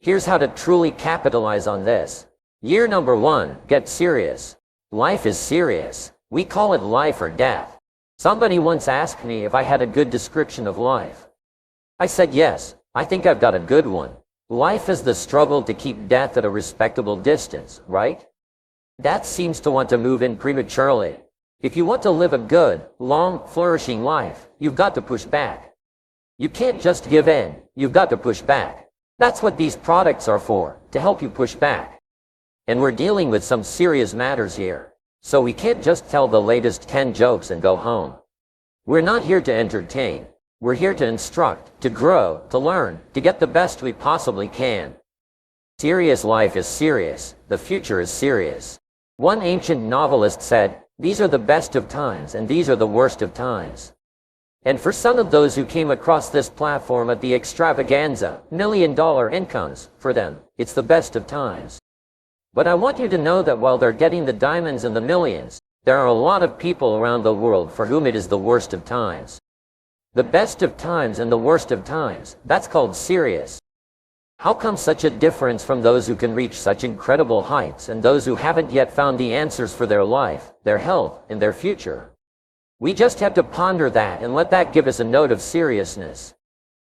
Here's how to truly capitalize on this. Year number 1, get serious. Life is serious. We call it life or death. Somebody once asked me if I had a good description of life. I said yes, I think I've got a good one. Life is the struggle to keep death at a respectable distance, right? Death seems to want to move in prematurely. If you want to live a good, long, flourishing life, you've got to push back. You can't just give in, you've got to push back. That's what these products are for, to help you push back. And we're dealing with some serious matters here. So we can't just tell the latest 10 jokes and go home. We're not here to entertain. We're here to instruct, to grow, to learn, to get the best we possibly can. Serious life is serious. The future is serious. One ancient novelist said, "These are the best of times and these are the worst of times." And for some of those who came across this platform at the extravaganza, $1 million incomes, for them, it's the best of times. But I want you to know that while they're getting the diamonds and the millions, there are a lot of people around the world for whom it is the worst of times. The best of times and the worst of times, that's called serious. How come such a difference from those who can reach such incredible heights and those who haven't yet found the answers for their life, their health, and their future? We just have to ponder that and let that give us a note of seriousness.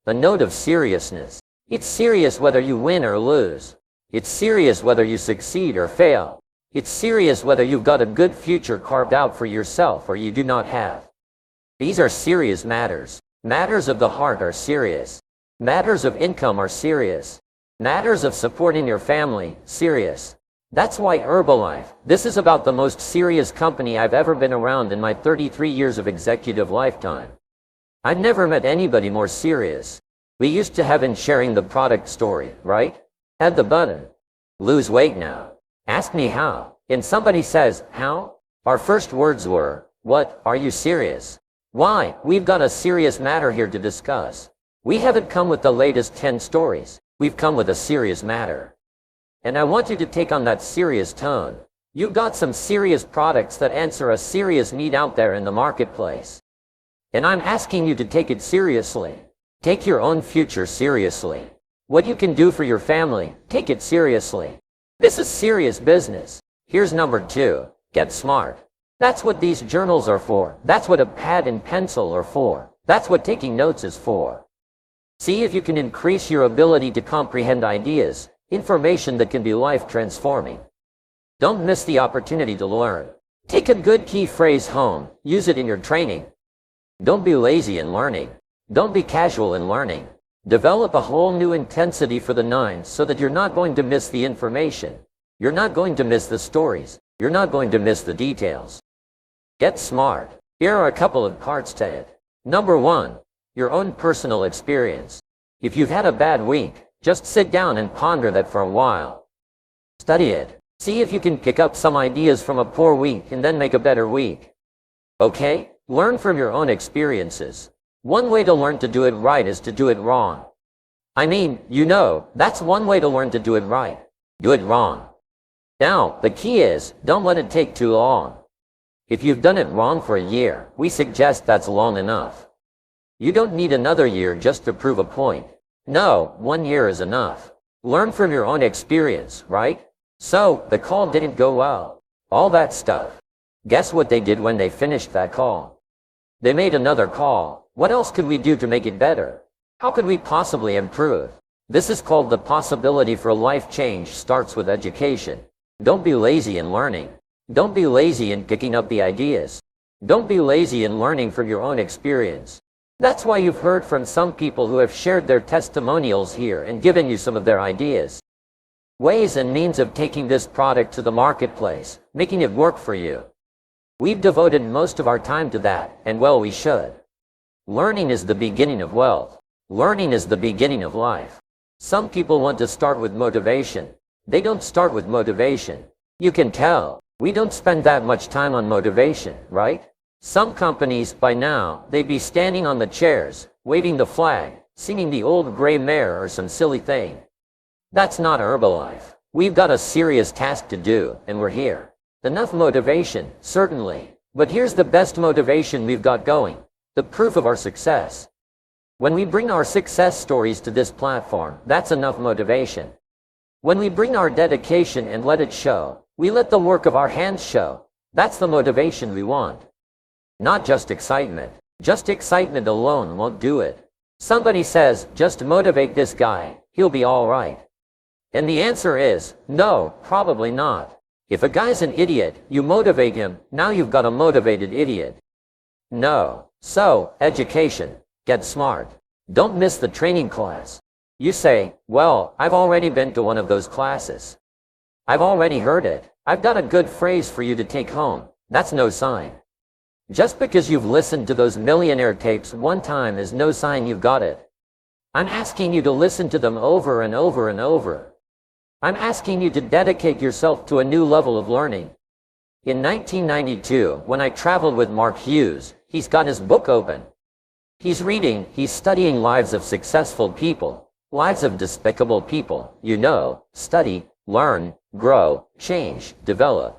A note of seriousness. It's serious whether you win or lose. It's serious whether you succeed or fail. It's serious whether you've got a good future carved out for yourself or you do not have. These are serious matters. Matters of the heart are serious. Matters of income are serious. Matters of supporting your family, serious. That's why Herbalife, this is about the most serious company I've ever been around in my 33 years of executive lifetime. I've never met anybody more serious. We used to have in sharing the product story, right? Add the button. Lose weight now. Ask me how. And somebody says, how? Our first words were, what, are you serious? Why? We've got a serious matter here to discuss. We haven't come with the latest 10 stories. We've come with a serious matter. And I want you to take on that serious tone. You've got some serious products that answer a serious need out there in the marketplace. And I'm asking you to take it seriously. Take your own future seriously. What you can do for your family, take it seriously. This is serious business. Here's number 2, get smart. That's what these journals are for. That's what a pad and pencil are for. That's what taking notes is for. See if you can increase your ability to comprehend ideas, information that can be life-transforming. Don't miss the opportunity to learn. Take a good key phrase home. Use it in your training. Don't be lazy in learning. Don't be casual in learning. Develop a whole new intensity for the 9 so that you're not going to miss the information. You're not going to miss the stories. You're not going to miss the details. Get smart. Here are a couple of parts to it. Number 1, your own personal experience. If you've had a bad week, just sit down and ponder that for a while. Study it. See if you can pick up some ideas from a poor week and then make a better week. Okay? Learn from your own experiences. One way to learn to do it right is to do it wrong. I mean, that's one way to learn to do it right. Do it wrong. Now, the key is, don't let it take too long. If you've done it wrong for a year, we suggest that's long enough. You don't need another year just to prove a point. No, 1 year is enough. Learn from your own experience, right? So, the call didn't go well. All that stuff. Guess what they did when they finished that call? They made another call. What else could we do to make it better? How could we possibly improve? This is called the possibility for life change starts with education. Don't be lazy in learning. Don't be lazy in picking up the ideas. Don't be lazy in learning from your own experience. That's why you've heard from some people who have shared their testimonials here and given you some of their ideas. Ways and means of taking this product to the marketplace, making it work for you. We've devoted most of our time to that, and well, we should. Learning is the beginning of wealth. Learning is the beginning of life. Some people want to start with motivation. They don't start with motivation. You can tell. We don't spend that much time on motivation, right? Some companies, by now, they'd be standing on the chairs, waving the flag, singing the old gray mare or some silly thing. That's not Herbalife. We've got a serious task to do, and we're here. Enough motivation, certainly. But here's the best motivation we've got going. The proof of our success. When we bring our success stories to this platform, that's enough motivation. When we bring our dedication and let it show, we let the work of our hands show. That's the motivation we want. Not just excitement. Just excitement alone won't do it. Somebody says, just motivate this guy, he'll be all right. And the answer is, no, probably not. If a guy's an idiot, you motivate him, now you've got a motivated idiot. No. So, education. Get smart. Don't miss the training class. You say, well, I've already been to one of those classes. I've already heard it. I've got a good phrase for you to take home. That's no sign. Just because you've listened to those millionaire tapes one time is no sign you've got it. I'm asking you to listen to them over and over and over. I'm asking you to dedicate yourself to a new level of learning. In 1992, when I traveled with Mark Hughes, he's got his book open. He's reading, he's studying lives of successful people, lives of despicable people. You know, study, learn, grow, change, develop.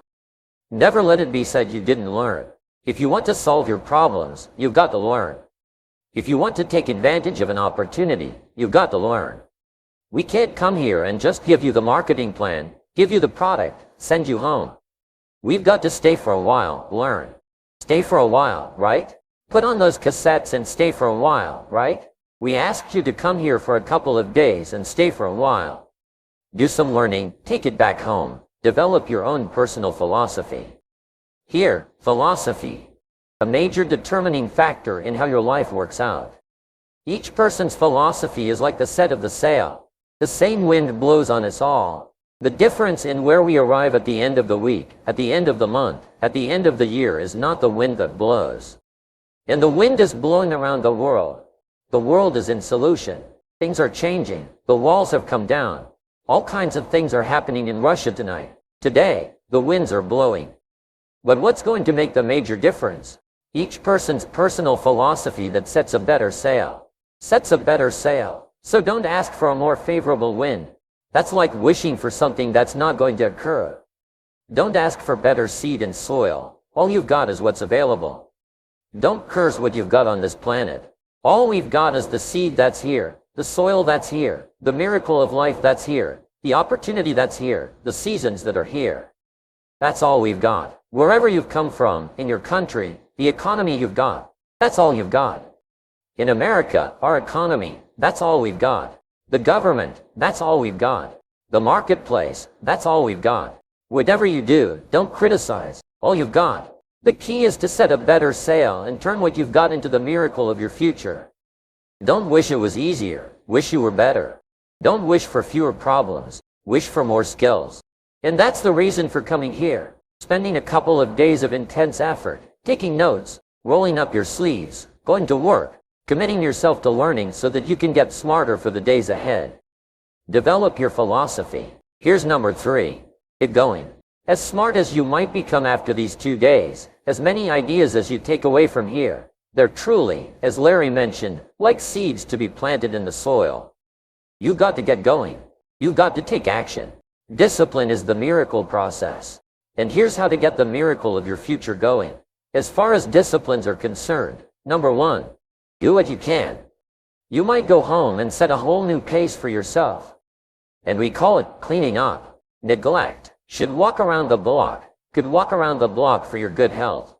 Never let it be said you didn't learn. If you want to solve your problems, you've got to learn. If you want to take advantage of an opportunity, you've got to learn. We can't come here and just give you the marketing plan, give you the product, send you home. We've got to stay for a while, learn. Stay for a while, right? Put on those cassettes and stay for a while, right? We asked you to come here for a couple of days and stay for a while. Do some learning, take it back home. Develop your own personal philosophy. Here, philosophy. A major determining factor in how your life works out. Each person's philosophy is like the set of the sail. The same wind blows on us all. The difference in where we arrive at the end of the week, at the end of the month, at the end of the year is not the wind that blows. And the wind is blowing around the world. The world is in solution. Things are changing. The walls have come down. All kinds of things are happening in Russia tonight. Today, the winds are blowing. But what's going to make the major difference? Each person's personal philosophy that sets a better sail. Sets a better sail. So don't ask for a more favorable wind. That's like wishing for something that's not going to occur. Don't ask for better seed and soil. All you've got is what's available. Don't curse what you've got on this planet. All we've got is the seed that's here, the soil that's here, the miracle of life that's here, the opportunity that's here, the seasons that are here. That's all we've got. Wherever you've come from, in your country, the economy you've got, that's all you've got. In America, our economy, that's all we've got. The government, that's all we've got. The marketplace, that's all we've got. Whatever you do, don't criticize. All you've got. The key is to set a better sail and turn what you've got into the miracle of your future. Don't wish it was easier. Wish you were better. Don't wish for fewer problems. Wish for more skills. And that's the reason for coming here. Spending a couple of days of intense effort, taking notes, rolling up your sleeves, going to work, committing yourself to learning so that you can get smarter for the days ahead. Develop your philosophy. Here's number 3. Get going. As smart as you might become after these 2 days, as many ideas as you take away from here, they're truly, as Larry mentioned, like seeds to be planted in the soil. You've got to get going. You've got to take action. Discipline is the miracle process. And here's how to get the miracle of your future going. As far as disciplines are concerned, number 1, do what you can. You might go home and set a whole new pace for yourself. And we call it cleaning up. Neglect. Should walk around the block. Could walk around the block for your good health.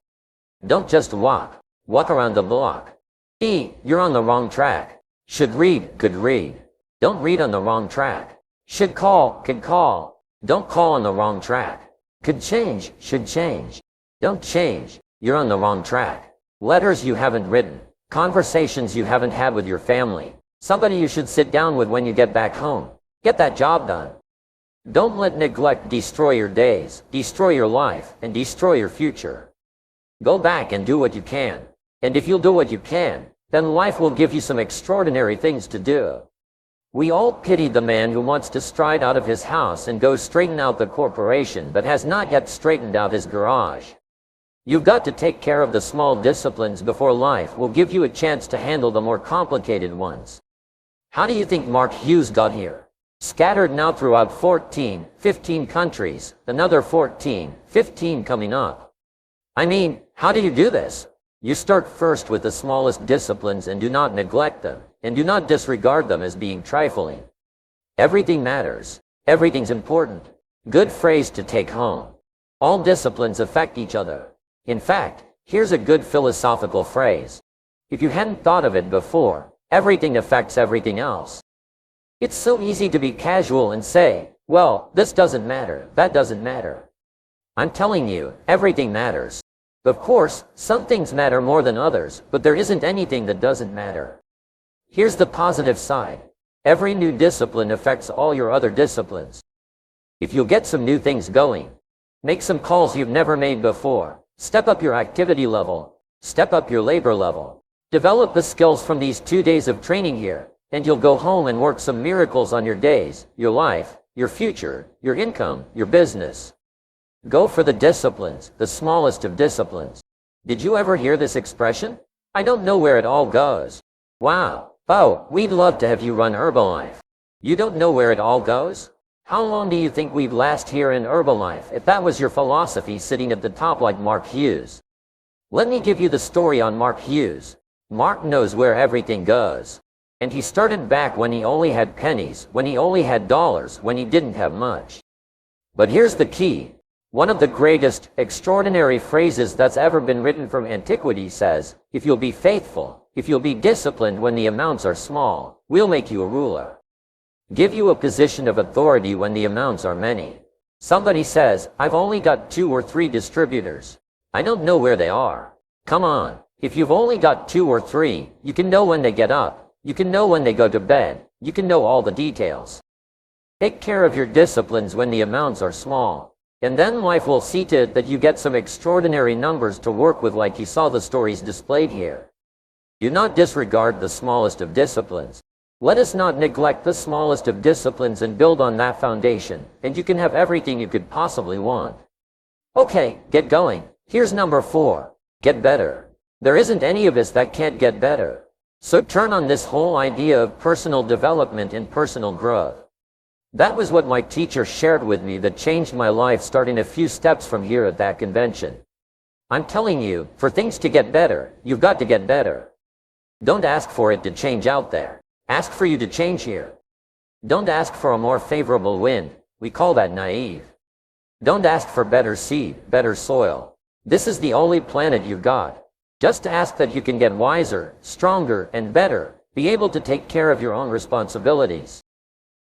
Don't just walk. Walk around the block. B, you're on the wrong track. Should read. Could read. Don't read on the wrong track. Should call. Could call. Don't call on the wrong track. Could change. Should change. Don't change. You're on the wrong track. Letters you haven't written. Conversations you haven't had with your family. Somebody you should sit down with when you get back home. Get that job done. Don't let neglect destroy your days, destroy your life, and destroy your future. Go back and do what you can. And if you'll do what you can, then life will give you some extraordinary things to do. We all pity the man who wants to stride out of his house and go straighten out the corporation but has not yet straightened out his garage. You've got to take care of the small disciplines before life will give you a chance to handle the more complicated ones. How do you think Mark Hughes got here? Scattered now throughout 14, 15 countries, another 14, 15 coming up. I mean, how do you do this? You start first with the smallest disciplines and do not neglect them. and do not disregard them as being trifling. Everything matters. Everything's important. Good phrase to take home. All disciplines affect each other. In fact, here's a good philosophical phrase. If you hadn't thought of it before, everything affects everything else. It's so easy to be casual and say, well, this doesn't matter, that doesn't matter. I'm telling you, everything matters. Of course, some things matter more than others, but there isn't anything that doesn't matter. Here's the positive side. Every new discipline affects all your other disciplines. If you'll get some new things going, make some calls you've never made before, step up your activity level, step up your labor level, develop the skills from these 2 days of training here, and you'll go home and work some miracles on your days, your life, your future, your income, your business. Go for the disciplines, the smallest of disciplines. Did you ever hear this expression? I don't know where it all goes. Wow. Oh, we'd love to have you run Herbalife. You don't know where it all goes? How long do you think we'd last here in Herbalife if that was your philosophy sitting at the top like Mark Hughes? Let me give you the story on Mark Hughes. Mark knows where everything goes. And he started back when he only had pennies, when he only had dollars, when he didn't have much. But here's the key. One of the greatest, extraordinary phrases that's ever been written from antiquity says, if you'll be faithful, if you'll be disciplined when the amounts are small, we'll make you a ruler. Give you a position of authority when the amounts are many. Somebody says, I've only got 2 or 3 distributors. I don't know where they are. Come on, if you've only got 2 or 3, you can know when they get up. You can know when they go to bed. You can know all the details. Take care of your disciplines when the amounts are small. And then life will see to it that you get some extraordinary numbers to work with like you saw the stories displayed here. Do not disregard the smallest of disciplines. Let us not neglect the smallest of disciplines and build on that foundation, and you can have everything you could possibly want. Okay, get going. Here's number 4. Get better. There isn't any of us that can't get better. So turn on this whole idea of personal development and personal growth. That was what my teacher shared with me that changed my life starting a few steps from here at that convention. I'm telling you, for things to get better, you've got to get better. Don't ask for it to change out there. Ask for you to change here. Don't ask for a more favorable wind. We call that naive. Don't ask for better seed, better soil. This is the only planet you've got. Just ask that you can get wiser, stronger, and better, be able to take care of your own responsibilities.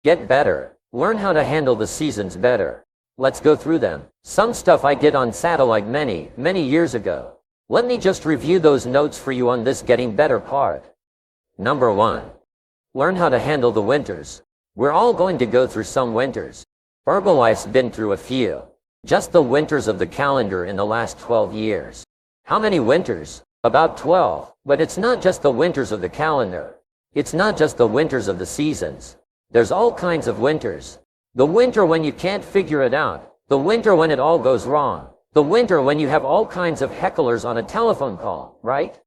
Get better. Learn how to handle the seasons better. Let's go through them. Some stuff I did on satellite many, many years ago. Let me just review those notes for you on this getting better part. Number 1. Learn how to handle the winters. We're all going to go through some winters. Herbalife's been through a few. Just the winters of the calendar in the last 12 years. How many winters? About 12. But it's not just the winters of the calendar. It's not just the winters of the seasons. There's all kinds of winters. The winter when you can't figure it out. The winter when it all goes wrong. The winter when you have all kinds of hecklers on a telephone call, right?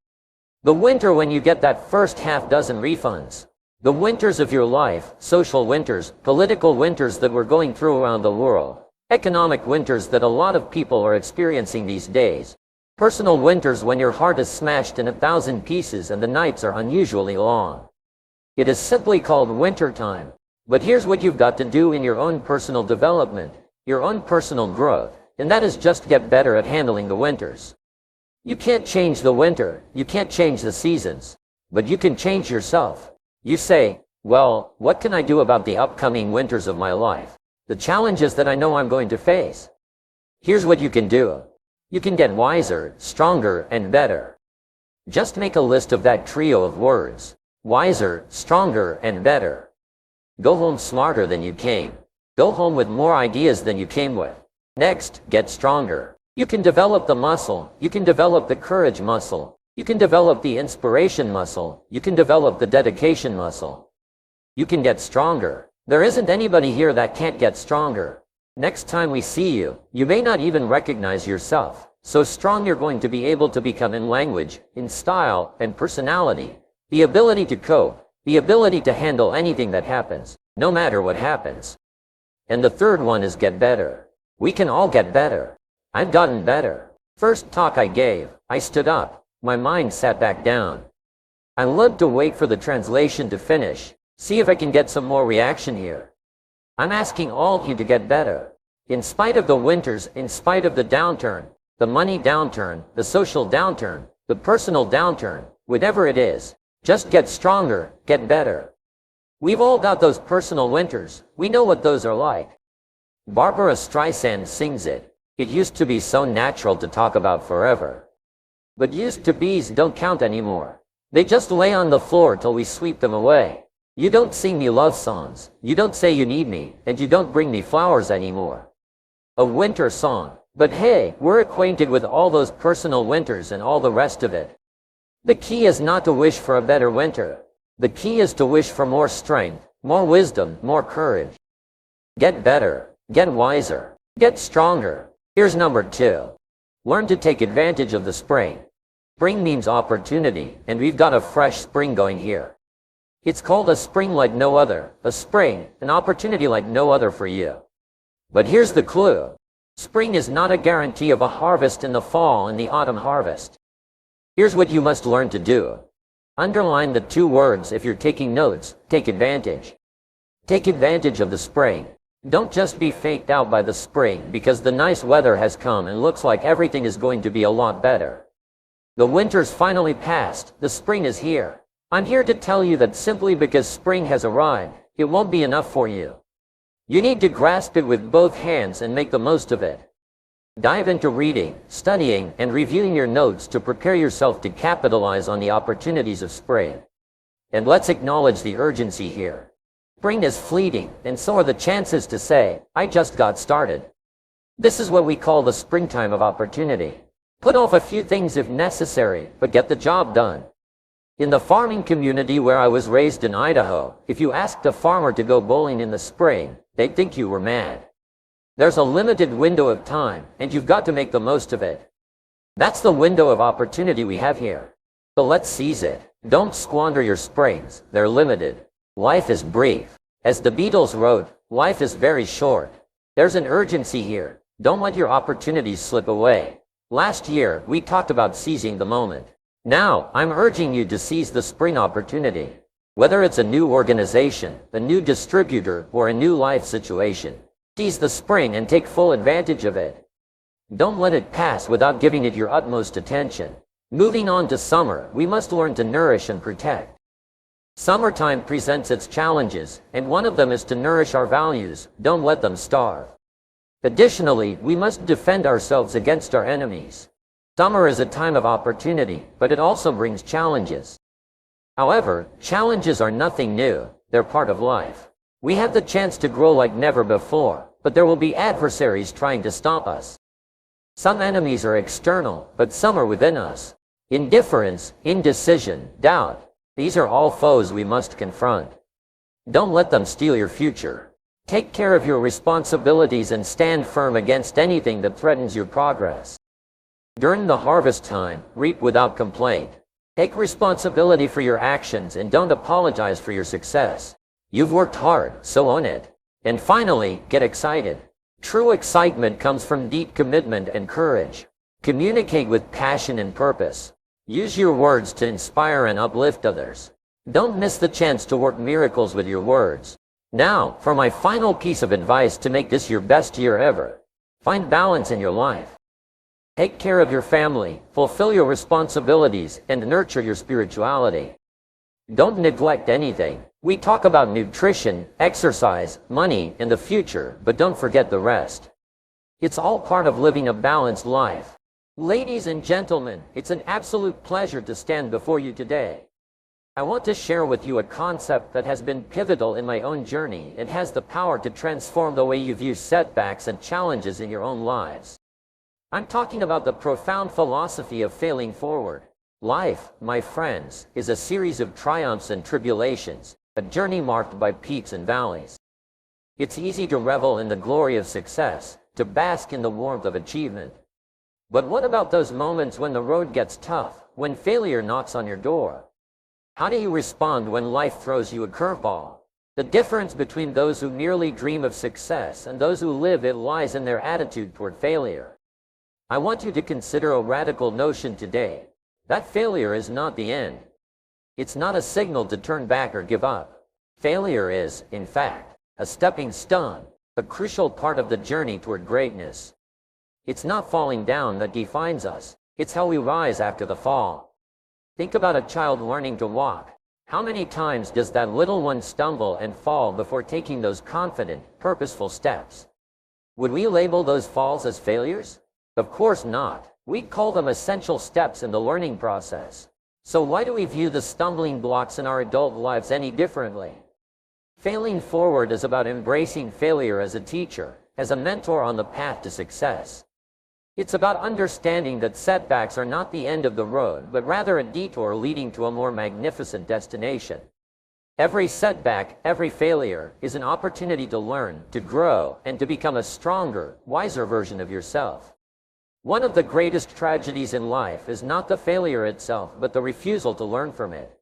The winter when you get that first half dozen refunds. The winters of your life, social winters, political winters that we're going through around the world. Economic winters that a lot of people are experiencing these days. Personal winters when your heart is smashed in 1,000 pieces and the nights are unusually long. It is simply called winter time. But here's what you've got to do in your own personal development, your own personal growth, and that is just get better at handling the winters. You can't change the winter, you can't change the seasons, but you can change yourself. You say, well, what can I do about the upcoming winters of my life? The challenges that I know I'm going to face. Here's what you can do. You can get wiser, stronger, and better. Just make a list of that trio of words. Wiser, stronger, and better. Go home smarter than you came. Go home with more ideas than you came with. Next, get stronger. You can develop the muscle. You can develop the courage muscle. You can develop the inspiration muscle. You can develop the dedication muscle. You can get stronger. There isn't anybody here that can't get stronger. Next time we see you, you may not even recognize yourself. So strong you're going to be able to become in language, in style, and personality. The ability to cope. The ability to handle anything that happens, no matter what happens. And the third one is get better. We can all get better. I've gotten better. First talk I gave, I stood up. My mind sat back down. I love to wait for the translation to finish, see if I can get some more reaction here. I'm asking all of you to get better. In spite of the winters, in spite of the downturn, the money downturn, the social downturn, the personal downturn, whatever it is, just get stronger, get better. We've all got those personal winters. We know what those are like. Barbara Streisand sings it. It used to be so natural to talk about forever. But used to be's don't count anymore. They just lay on the floor till we sweep them away. You don't sing me love songs. You don't say you need me, and you don't bring me flowers anymore. A winter song. But hey, we're acquainted with all those personal winters and all the rest of it. The key is not to wish for a better winter. The key is to wish for more strength, more wisdom, more courage. Get better, get wiser, get stronger. Here's number 2. Learn to take advantage of the spring. Spring means opportunity, and we've got a fresh spring going here. It's called a spring like no other, a spring, an opportunity like no other for you. But here's the clue. Spring is not a guarantee of a harvest in the fall and the autumn harvest. Here's what you must learn to do. Underline the 2 words if you're taking notes. Take advantage. Take advantage of the spring. Don't just be faked out by the spring because the nice weather has come and looks like everything is going to be a lot better. The winter's finally passed. The spring is here. I'm here to tell you that simply because spring has arrived, it won't be enough for you. You need to grasp it with both hands and make the most of it. Dive into reading, studying, and reviewing your notes to prepare yourself to capitalize on the opportunities of spring. And let's acknowledge the urgency here. Spring is fleeting, and so are the chances to say, I just got started. This is what we call the springtime of opportunity. Put off a few things if necessary, but get the job done. In the farming community where I was raised in Idaho, if you asked a farmer to go bowling in the spring, they'd think you were mad. There's a limited window of time, and you've got to make the most of it. That's the window of opportunity we have here. So let's seize it. Don't squander your springs. They're limited. Life is brief. As the Beatles wrote, life is very short. There's an urgency here. Don't let your opportunities slip away. Last year, we talked about seizing the moment. Now, I'm urging you to seize the spring opportunity. Whether it's a new organization, a new distributor, or a new life situation, seize the spring and take full advantage of it. Don't let it pass without giving it your utmost attention. Moving on to summer, we must learn to nourish and protect. Summertime presents its challenges, and one of them is to nourish our values. Don't let them starve. Additionally, we must defend ourselves against our enemies. Summer is a time of opportunity, but it also brings challenges. However, challenges are nothing new. They're part of life. We have the chance to grow like never before, but there will be adversaries trying to stop us. Some enemies are external, but some are within us. Indifference, indecision, doubt. These are all foes we must confront. Don't let them steal your future. Take care of your responsibilities and stand firm against anything that threatens your progress. During the harvest time, reap without complaint. Take responsibility for your actions and don't apologize for your success. You've worked hard, so own it. And finally, get excited. True excitement comes from deep commitment and courage. Communicate with passion and purpose. Use your words to inspire and uplift others. Don't miss the chance to work miracles with your words. Now, for my final piece of advice to make this your best year ever. Find balance in your life. Take care of your family, fulfill your responsibilities, and nurture your spirituality. Don't neglect anything. We talk about nutrition, exercise, money, and the future, but don't forget the rest. It's all part of living a balanced life. Ladies and gentlemen, it's an absolute pleasure to stand before you today. I want to share with you a concept that has been pivotal in my own journey. It has the power to transform the way you view setbacks and challenges in your own lives. I'm talking about the profound philosophy of failing forward. Life, my friends, is a series of triumphs and tribulations, a journey marked by peaks and valleys. It's easy to revel in the glory of success, to bask in the warmth of achievement. But what about those moments when the road gets tough, when failure knocks on your door? How do you respond when life throws you a curveball? The difference between those who merely dream of success and those who live it lies in their attitude toward failure. I want you to consider a radical notion today, that failure is not the end. It's not a signal to turn back or give up. Failure is, in fact, a stepping stone, a crucial part of the journey toward greatness. It's not falling down that defines us. It's how we rise after the fall. Think about a child learning to walk. How many times does that little one stumble and fall before taking those confident, purposeful steps? Would we label those falls as failures? Of course not. We'd call them essential steps in the learning process. So why do we view the stumbling blocks in our adult lives any differently? Failing forward is about embracing failure as a teacher, as a mentor on the path to success. It's about understanding that setbacks are not the end of the road, but rather a detour leading to a more magnificent destination. Every setback, every failure, is an opportunity to learn, to grow, and to become a stronger, wiser version of yourself. One of the greatest tragedies in life is not the failure itself, but the refusal to learn from it.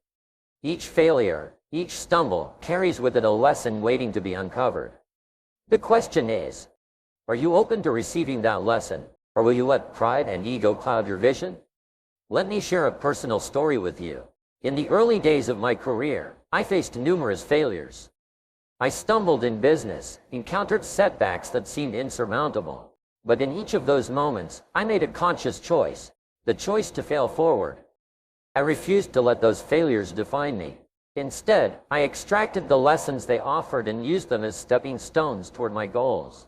Each failure, each stumble, carries with it a lesson waiting to be uncovered. The question is, are you open to receiving that lesson? Or will you let pride and ego cloud your vision? Let me share a personal story with you. In the early days of my career, I faced numerous failures. I stumbled in business, encountered setbacks that seemed insurmountable. But in each of those moments, I made a conscious choice, the choice to fail forward. I refused to let those failures define me. Instead, I extracted the lessons they offered and used them as stepping stones toward my goals.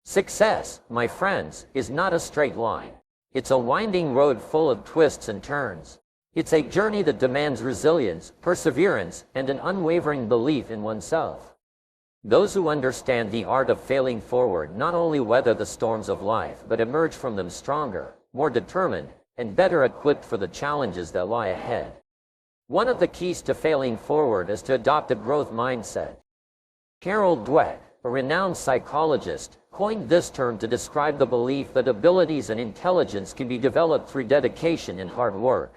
Success, my friends, is not a straight line. It's a winding road full of twists and turns. It's a journey that demands resilience, perseverance, and an unwavering belief in oneself. Those who understand the art of failing forward not only weather the storms of life, but emerge from them stronger, more determined, and better equipped for the challenges that lie ahead. One of the keys to failing forward is to adopt a growth mindset. Carol Dweck, a renowned psychologist, coined this term to describe the belief that abilities and intelligence can be developed through dedication and hard work.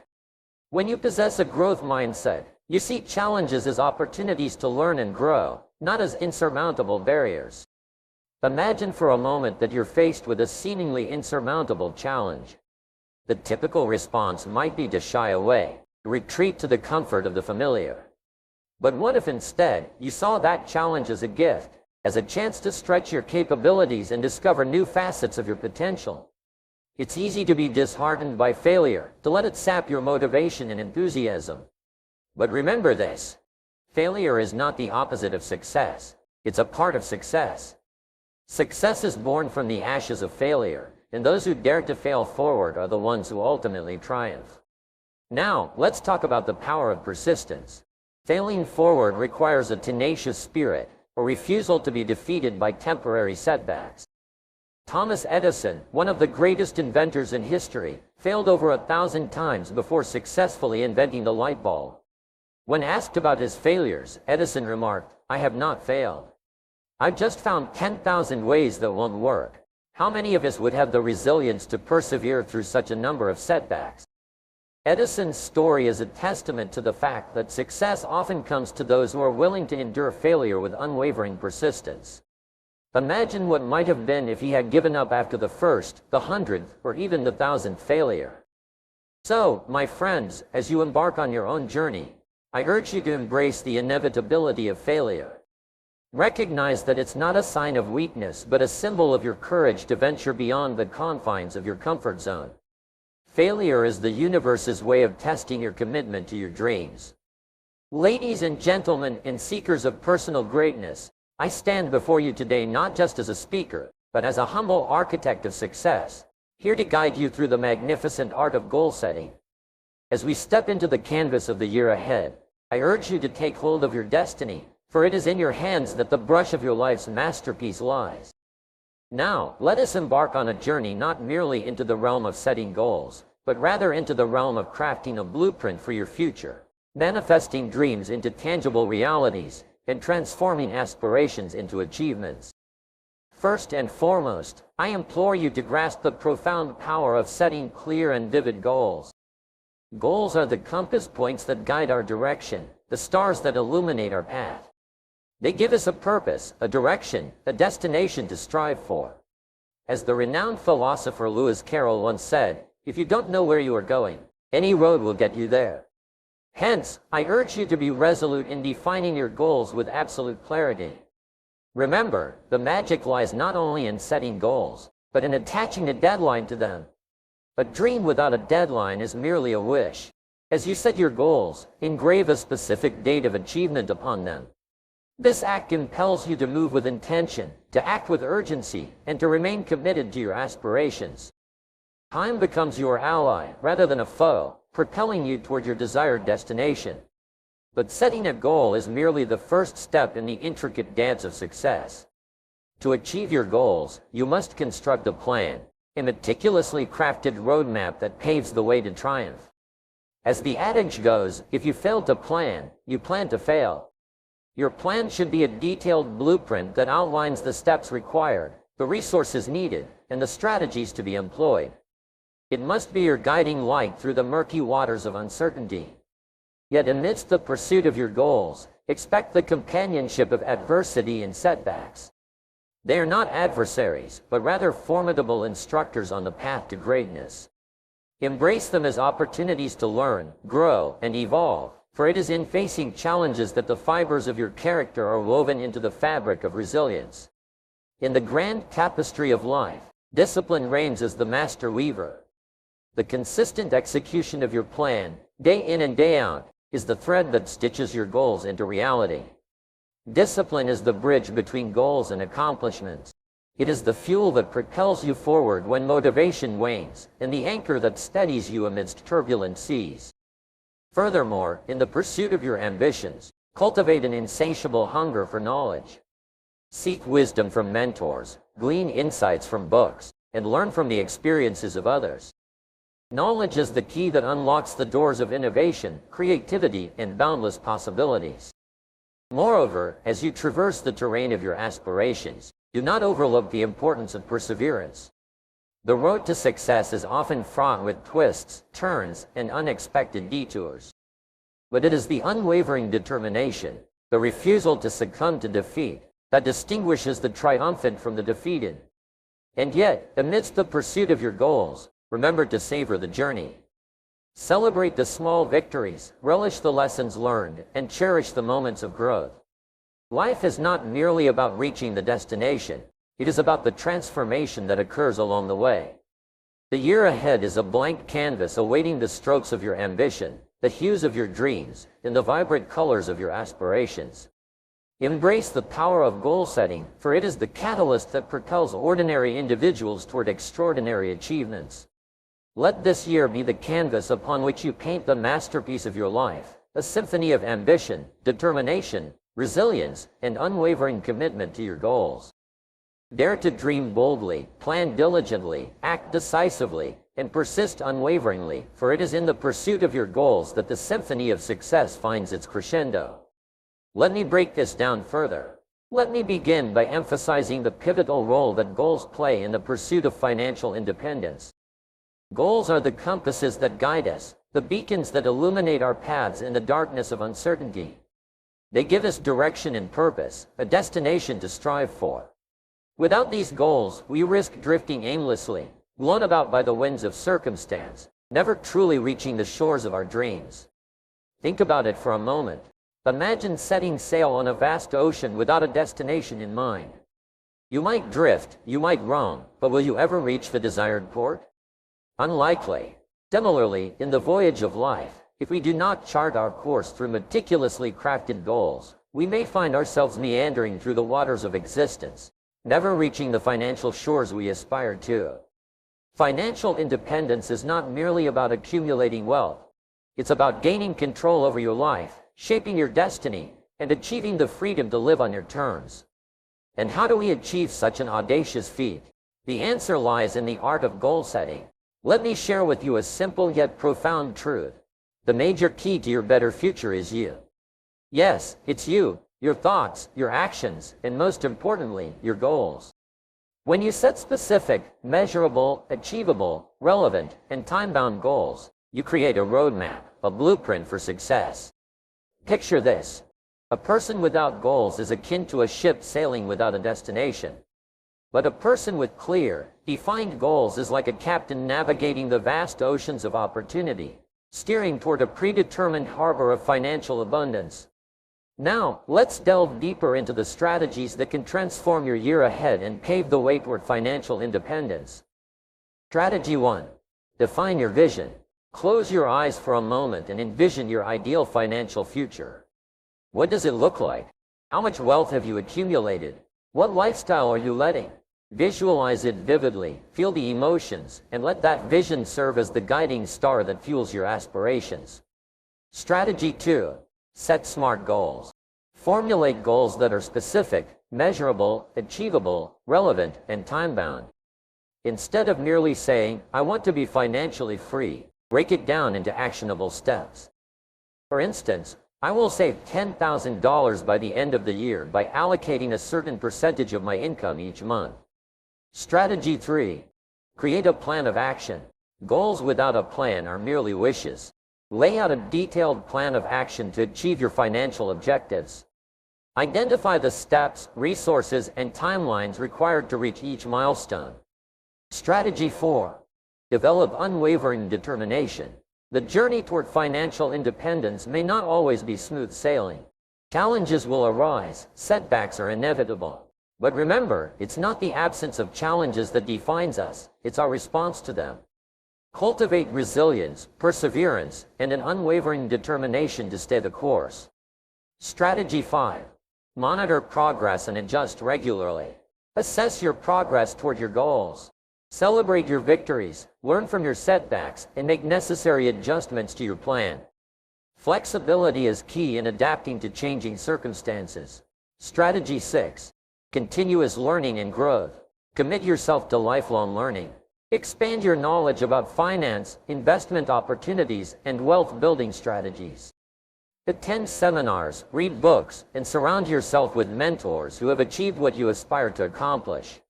When you possess a growth mindset, you see challenges as opportunities to learn and grow, not as insurmountable barriers. Imagine for a moment that you're faced with a seemingly insurmountable challenge. The typical response might be to shy away, retreat to the comfort of the familiar. But what if instead you saw that challenge as a gift, as a chance to stretch your capabilities and discover new facets of your potential? It's easy to be disheartened by failure, to let it sap your motivation and enthusiasm. But remember this: failure is not the opposite of success. It's a part of success. Success is born from the ashes of failure, and those who dare to fail forward are the ones who ultimately triumph. Now, let's talk about the power of persistence. Failing forward requires a tenacious spirit, a refusal to be defeated by temporary setbacks. Thomas Edison, one of the greatest inventors in history, failed over 1,000 times before successfully inventing the light bulb. When asked about his failures, Edison remarked, "I have not failed. I've just found 10,000 ways that won't work." How many of us would have the resilience to persevere through such a number of setbacks? Edison's story is a testament to the fact that success often comes to those who are willing to endure failure with unwavering persistence. Imagine what might have been if he had given up after the first, the 100th, or even the 1,000th failure. So, my friends, as you embark on your own journey, I urge you to embrace the inevitability of failure. Recognize that it's not a sign of weakness, but a symbol of your courage to venture beyond the confines of your comfort zone. Failure is the universe's way of testing your commitment to your dreams. Ladies and gentlemen, and seekers of personal greatness, I stand before you today not just as a speaker, but as a humble architect of success, here to guide you through the magnificent art of goal setting. As we step into the canvas of the year ahead, I urge you to take hold of your destiny, for it is in your hands that the brush of your life's masterpiece lies. Now, let us embark on a journey not merely into the realm of setting goals, but rather into the realm of crafting a blueprint for your future, manifesting dreams into tangible realities, and transforming aspirations into achievements. First and foremost, I implore you to grasp the profound power of setting clear and vivid goals. Goals are the compass points that guide our direction, the stars that illuminate our path. They give us a purpose, a direction, a destination to strive for. As the renowned philosopher Lewis Carroll once said, "If you don't know where you are going, any road will get you there." Hence, I urge you to be resolute in defining your goals with absolute clarity. Remember, the magic lies not only in setting goals, but in attaching a deadline to them. A dream without a deadline is merely a wish. As you set your goals, engrave a specific date of achievement upon them. This act impels you to move with intention, to act with urgency, and to remain committed to your aspirations. Time becomes your ally rather than a foe, propelling you toward your desired destination. But setting a goal is merely the first step in the intricate dance of success. To achieve your goals, you must construct a plan, a meticulously crafted roadmap that paves the way to triumph. As the adage goes, if you fail to plan, you plan to fail. Your plan should be a detailed blueprint that outlines the steps required, the resources needed, and the strategies to be employed. It must be your guiding light through the murky waters of uncertainty. Yet amidst the pursuit of your goals, expect the companionship of adversity and setbacks. They are not adversaries, but rather formidable instructors on the path to greatness. Embrace them as opportunities to learn, grow, and evolve, for it is in facing challenges that the fibers of your character are woven into the fabric of resilience. In the grand tapestry of life, discipline reigns as the master weaver. The consistent execution of your plan, day in and day out, is the thread that stitches your goals into reality. Discipline is the bridge between goals and accomplishments. It is the fuel that propels you forward when motivation wanes, and the anchor that steadies you amidst turbulent seas. Furthermore, in the pursuit of your ambitions, cultivate an insatiable hunger for knowledge. Seek wisdom from mentors, glean insights from books, and learn from the experiences of others. Knowledge is the key that unlocks the doors of innovation, creativity, and boundless possibilities. Moreover, as you traverse the terrain of your aspirations, do not overlook the importance of perseverance. The road to success is often fraught with twists, turns, and unexpected detours. But it is the unwavering determination, the refusal to succumb to defeat, that distinguishes the triumphant from the defeated. And yet, amidst the pursuit of your goals, remember to savor the journey. Celebrate the small victories, relish the lessons learned, and cherish the moments of growth. Life is not merely about reaching the destination, it is about the transformation that occurs along the way. The year ahead is a blank canvas awaiting the strokes of your ambition, the hues of your dreams, and the vibrant colors of your aspirations. Embrace the power of goal setting, for it is the catalyst that propels ordinary individuals toward extraordinary achievements. Let this year be the canvas upon which you paint the masterpiece of your life, a symphony of ambition, determination, resilience, and unwavering commitment to your goals. Dare to dream boldly, plan diligently, act decisively, and persist unwaveringly, for it is in the pursuit of your goals that the symphony of success finds its crescendo. Let me break this down further. Let me begin by emphasizing the pivotal role that goals play in the pursuit of financial independence. Goals are the compasses that guide us, the beacons that illuminate our paths in the darkness of uncertainty. They give us direction and purpose, a destination to strive for. Without these goals, we risk drifting aimlessly, blown about by the winds of circumstance, never truly reaching the shores of our dreams. Think about it for a moment. Imagine setting sail on a vast ocean without a destination in mind. You might drift, you might roam, but will you ever reach the desired port? Unlikely. Similarly, in the voyage of life, if we do not chart our course through meticulously crafted goals, we may find ourselves meandering through the waters of existence, never reaching the financial shores we aspire to. Financial independence is not merely about accumulating wealth. It's about gaining control over your life, shaping your destiny, and achieving the freedom to live on your terms. And how do we achieve such an audacious feat? The answer lies in the art of goal setting. Let me share with you a simple yet profound truth. The major key to your better future is you. Yes, it's you, your thoughts, your actions, and most importantly, your goals. When you set specific, measurable, achievable, relevant, and time-bound goals, you create a roadmap, a blueprint for success. Picture this. A person without goals is akin to a ship sailing without a destination. But a person with clear, defined goals is like a captain navigating the vast oceans of opportunity, steering toward a predetermined harbor of financial abundance. Now, let's delve deeper into the strategies that can transform your year ahead and pave the way toward financial independence. Strategy 1. Define your vision. Close your eyes for a moment and envision your ideal financial future. What does it look like? How much wealth have you accumulated? What lifestyle are you leading? Visualize it vividly, feel the emotions, and let that vision serve as the guiding star that fuels your aspirations. Strategy 2. Set SMART goals. Formulate goals that are specific, measurable, achievable, relevant, and time-bound. Instead of merely saying, "I want to be financially free," break it down into actionable steps. For instance, I will save $10,000 by the end of the year by allocating a certain percentage of my income each month. Strategy 3. Create a plan of action. Goals without a plan are merely wishes. Lay out a detailed plan of action to achieve your financial objectives. Identify the steps, resources, and timelines required to reach each milestone. Strategy 4. Develop unwavering determination. The journey toward financial independence may not always be smooth sailing. Challenges will arise, setbacks are inevitable. But remember, it's not the absence of challenges that defines us, it's our response to them. Cultivate resilience, perseverance, and an unwavering determination to stay the course. Strategy 5. Monitor progress and adjust regularly. Assess your progress toward your goals. Celebrate your victories, learn from your setbacks, and make necessary adjustments to your plan. Flexibility is key in adapting to changing circumstances. Strategy 6. Continuous learning and growth. Commit yourself to lifelong learning. Expand your knowledge about finance, investment opportunities, and wealth-building strategies. Attend seminars, read books, and surround yourself with mentors who have achieved what you aspire to accomplish.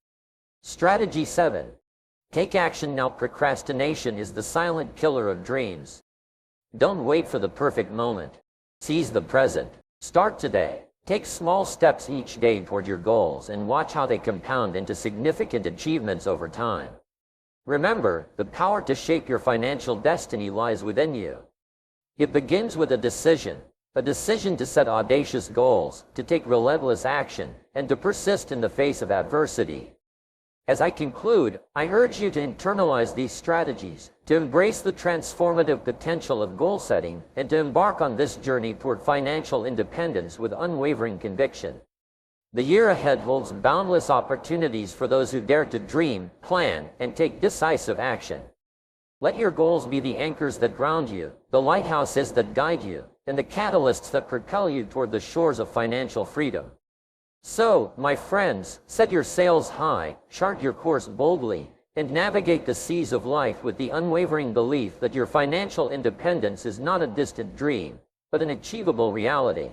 Strategy 7. Take action now. Procrastination is the silent killer of dreams. Don't wait for the perfect moment. Seize the present. Start today. Take small steps each day toward your goals and watch how they compound into significant achievements over time. Remember, the power to shape your financial destiny lies within you. It begins with a decision to set audacious goals, to take relentless action, and to persist in the face of adversity. As I conclude, I urge you to internalize these strategies, to embrace the transformative potential of goal setting, and to embark on this journey toward financial independence with unwavering conviction. The year ahead holds boundless opportunities for those who dare to dream, plan, and take decisive action. Let your goals be the anchors that ground you, the lighthouses that guide you, and the catalysts that propel you toward the shores of financial freedom. So, my friends, set your sails high, chart your course boldly, and navigate the seas of life with the unwavering belief that your financial independence is not a distant dream, but an achievable reality.